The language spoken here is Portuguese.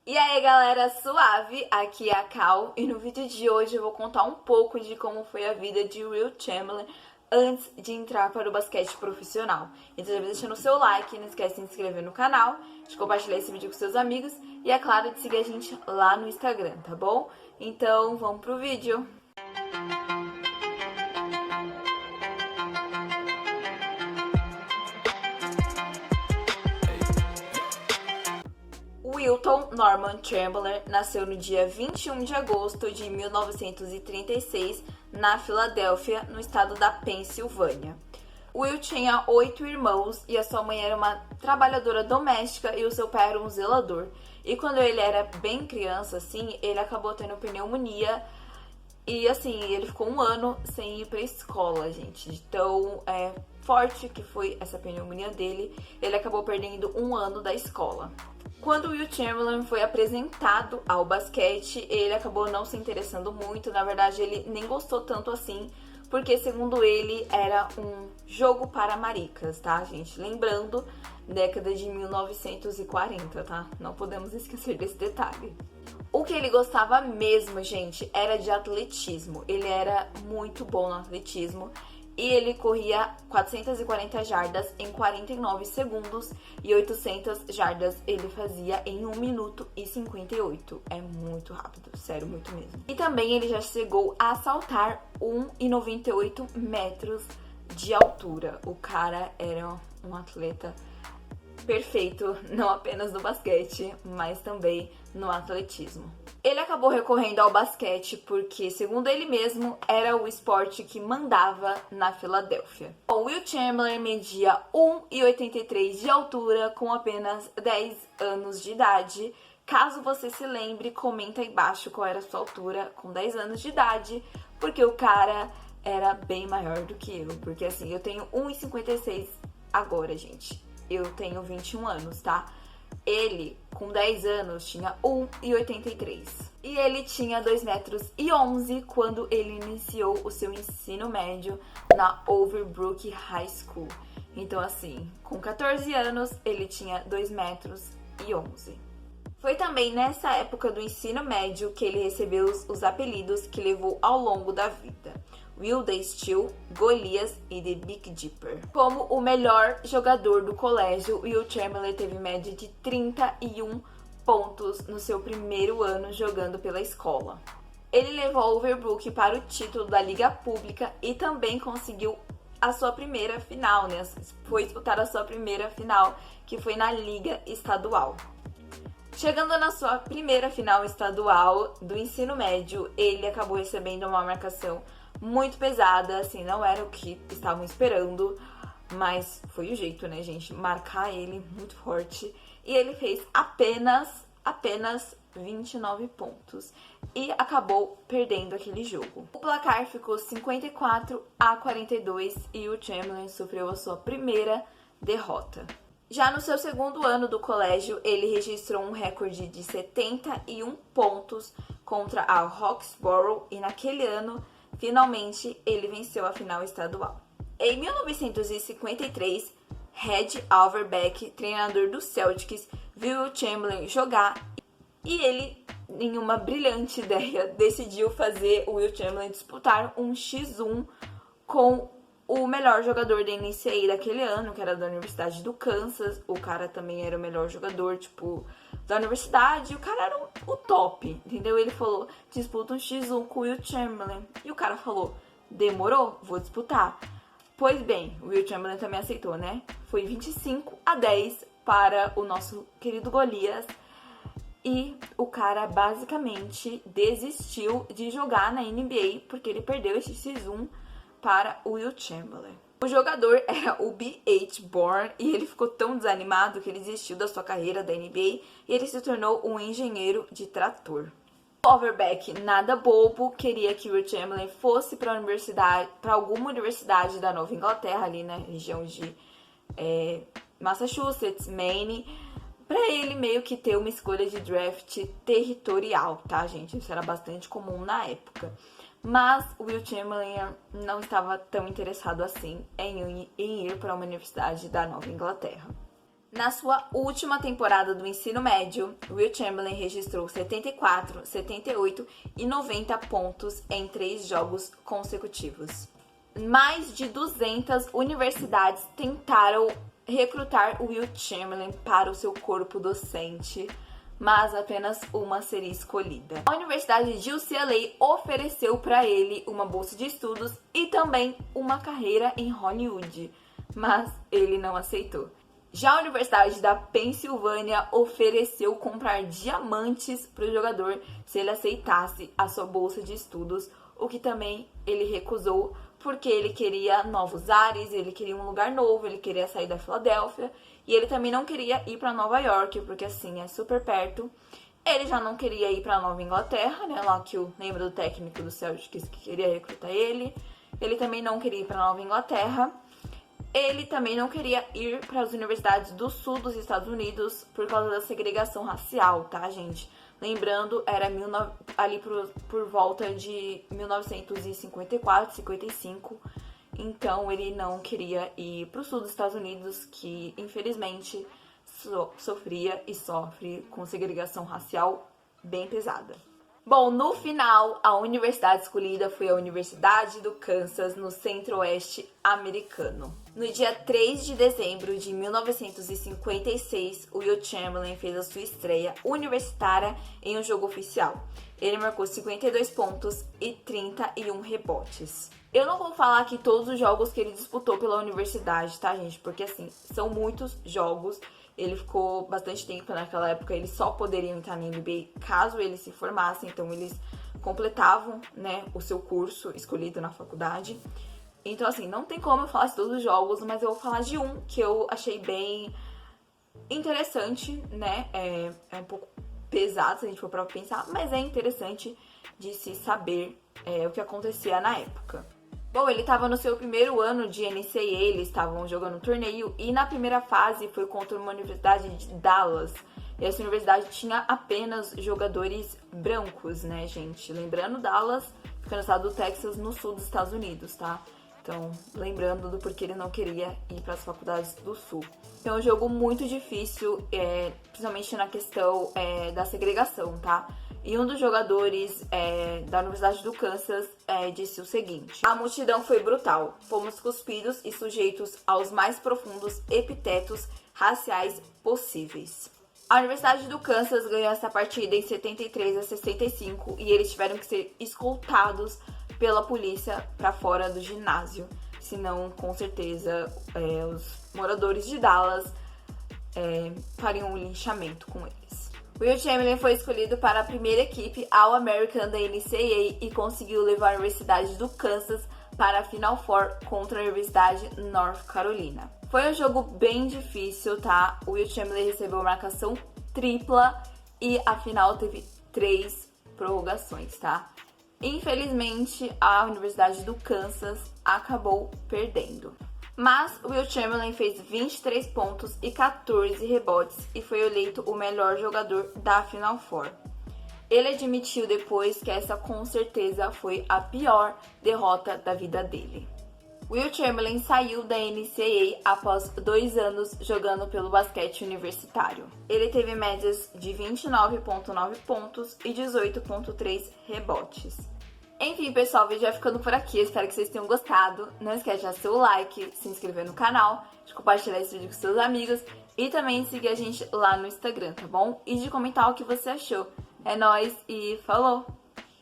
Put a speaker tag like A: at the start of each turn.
A: E aí galera, suave, aqui é a Cal e no vídeo de hoje eu vou contar um pouco de como foi a vida de Wilt Chamberlain antes de entrar para o basquete profissional. Então já vai deixando o seu like, não esquece de se inscrever no canal, de compartilhar esse vídeo com seus amigos e é claro de seguir a gente lá no Instagram, tá bom? Então vamos pro vídeo! Wilton Norman Chamberlain nasceu no dia 21 de agosto de 1936 na Filadélfia, no estado da Pensilvânia. Will tinha 8 irmãos e a sua mãe era uma trabalhadora doméstica e o seu pai era um zelador. E quando ele era bem criança, assim, ele acabou tendo pneumonia e, assim, ele ficou um ano sem ir pra escola, gente. Então, forte que foi essa pneumonia dele, ele acabou perdendo um ano da escola. Quando Wilt Chamberlain foi apresentado ao basquete, ele acabou não se interessando muito. Na verdade, ele nem gostou tanto assim, porque, segundo ele, era um jogo para maricas, tá, gente? Lembrando, década de 1940, tá? Não podemos esquecer desse detalhe. O que ele gostava mesmo, gente, era de atletismo. Ele era muito bom no atletismo. E ele corria 440 jardas em 49 segundos e 800 jardas ele fazia em 1 minuto e 58. É muito rápido, sério, muito mesmo. E também ele já chegou a saltar 1,98 metros de altura. O cara era um atleta perfeito, não apenas no basquete, mas também no atletismo. Ele acabou recorrendo ao basquete porque, segundo ele mesmo, era o esporte que mandava na Filadélfia. O Wilt Chamberlain media 1,83 de altura com apenas 10 anos de idade. Caso você se lembre, comenta aí embaixo qual era a sua altura com 10 anos de idade, porque o cara era bem maior do que eu. Porque assim, eu tenho 1,56 agora, gente. Eu tenho 21 anos, tá? Ele, com 10 anos, tinha 1,83. E ele tinha 2,11 metros quando ele iniciou o seu ensino médio na Overbrook High School. Então, assim, com 14 anos, ele tinha 2,11 metros. Foi também nessa época do ensino médio que ele recebeu os apelidos que levou ao longo da vida. Will the Steel, Golias e The Big Dipper. Como o melhor jogador do colégio, Wilt Chamberlain teve média de 31 pontos no seu primeiro ano jogando pela escola. Ele levou a Overbrook para o título da Liga Pública e também conseguiu a sua primeira final, né? Foi disputar a sua primeira final, que foi na Liga Estadual. Chegando na sua primeira final estadual do ensino médio, ele acabou recebendo uma marcação muito pesada, assim, não era o que estavam esperando, mas foi o jeito, né, gente? Marcar ele muito forte. E ele fez apenas 29 pontos e acabou perdendo aquele jogo. O placar ficou 54-42 e o Chamberlain sofreu a sua primeira derrota. Já no seu segundo ano do colégio, ele registrou um recorde de 71 pontos contra a Roxborough e naquele ano, finalmente, ele venceu a final estadual. Em 1953, Red Auerbach, treinador do Celtics, viu o Chamberlain jogar e ele, em uma brilhante ideia, decidiu fazer o Wilt Chamberlain disputar um X1 com o melhor jogador da NCAA daquele ano, que era da Universidade do Kansas. O cara também era o melhor jogador, tipo, da universidade. O cara era o top, entendeu? Ele falou, disputa um X1 com o Wilt Chamberlain. E o cara falou, demorou, vou disputar. Pois bem, o Wilt Chamberlain também aceitou, né? Foi 25-10 para o nosso querido Golias. E o cara basicamente desistiu de jogar na NBA porque ele perdeu esse X1 para o Wilt Chamberlain. O jogador era o B.H. Bourne e ele ficou tão desanimado que ele desistiu da sua carreira da NBA e ele se tornou um engenheiro de trator. O Auerbach, nada bobo, queria que o Wilt Chamberlain fosse para alguma universidade da Nova Inglaterra, ali na região de Massachusetts, Maine, para ele meio que ter uma escolha de draft territorial, tá, gente? Isso era bastante comum na época. Mas o Wilt Chamberlain não estava tão interessado assim em ir para uma universidade da Nova Inglaterra. Na sua última temporada do ensino médio, Wilt Chamberlain registrou 74, 78 e 90 pontos em 3 jogos consecutivos. Mais de 200 universidades tentaram recrutar Wilt Chamberlain para o seu corpo docente, mas apenas uma seria escolhida. A Universidade de UCLA ofereceu para ele uma bolsa de estudos e também uma carreira em Hollywood, mas ele não aceitou. Já a Universidade da Pensilvânia ofereceu comprar diamantes para o jogador se ele aceitasse a sua bolsa de estudos, o que também ele recusou, porque ele queria novos ares, ele queria um lugar novo, ele queria sair da Filadélfia, e ele também não queria ir para Nova York, porque assim, é super perto. Ele já não queria ir para Nova Inglaterra, né, lá que lembra do técnico do Celtics que queria recrutar ele. Ele também não queria ir para Nova Inglaterra. Ele também não queria ir para as universidades do sul dos Estados Unidos por causa da segregação racial, tá, gente? Lembrando, era ali por volta de 1954, 55. Então, ele não queria ir para o sul dos Estados Unidos, que, infelizmente, sofria e sofre com segregação racial bem pesada. Bom, no final, a universidade escolhida foi a Universidade do Kansas, no centro-oeste americano. No dia 3 de dezembro de 1956, o Wilt Chamberlain fez a sua estreia universitária em um jogo oficial. Ele marcou 52 pontos e 31 rebotes. Eu não vou falar aqui todos os jogos que ele disputou pela universidade, tá, gente? Porque, assim, são muitos jogos. Ele ficou bastante tempo naquela época, eles só poderiam entrar na NBA caso eles se formassem, então eles completavam, né, o seu curso escolhido na faculdade. Então, assim, não tem como eu falar de todos os jogos, mas eu vou falar de um que eu achei bem interessante, né, é um pouco pesado se a gente for pra pensar, mas é interessante de se saber o que acontecia na época. Bom, ele estava no seu primeiro ano de NCAA, eles estavam jogando um torneio e na primeira fase foi contra uma universidade de Dallas. E essa universidade tinha apenas jogadores brancos, né, gente? Lembrando, Dallas fica no estado do Texas, no sul dos Estados Unidos, tá? Então, lembrando do porquê ele não queria ir para as faculdades do sul. Então, é um jogo muito difícil, principalmente na questão da segregação, tá? E um dos jogadores da Universidade do Kansas disse o seguinte: a multidão foi brutal. Fomos cuspidos e sujeitos aos mais profundos epitetos raciais possíveis. A Universidade do Kansas ganhou essa partida em 73-65 e eles tiveram que ser escoltados pela polícia para fora do ginásio. Senão, com certeza, os moradores de Dallas fariam um linchamento com eles. Wilt Chamberlain foi escolhido para a primeira equipe All-American da NCAA e conseguiu levar a Universidade do Kansas para a Final Four contra a Universidade North Carolina. Foi um jogo bem difícil, tá? O Wilt Chamberlain recebeu marcação tripla e a final teve 3 prorrogações, tá? Infelizmente, a Universidade do Kansas acabou perdendo. Mas o Wilt Chamberlain fez 23 pontos e 14 rebotes e foi eleito o melhor jogador da Final Four. Ele admitiu depois que essa com certeza foi a pior derrota da vida dele. Wilt Chamberlain saiu da NCAA após 2 anos jogando pelo basquete universitário. Ele teve médias de 29,9 pontos e 18,3 rebotes. Enfim, pessoal, o vídeo vai ficando por aqui. Eu espero que vocês tenham gostado. Não esquece de deixar seu like, se inscrever no canal, de compartilhar esse vídeo com seus amigos e também de seguir a gente lá no Instagram, tá bom? E de comentar o que você achou. É nóis e falou!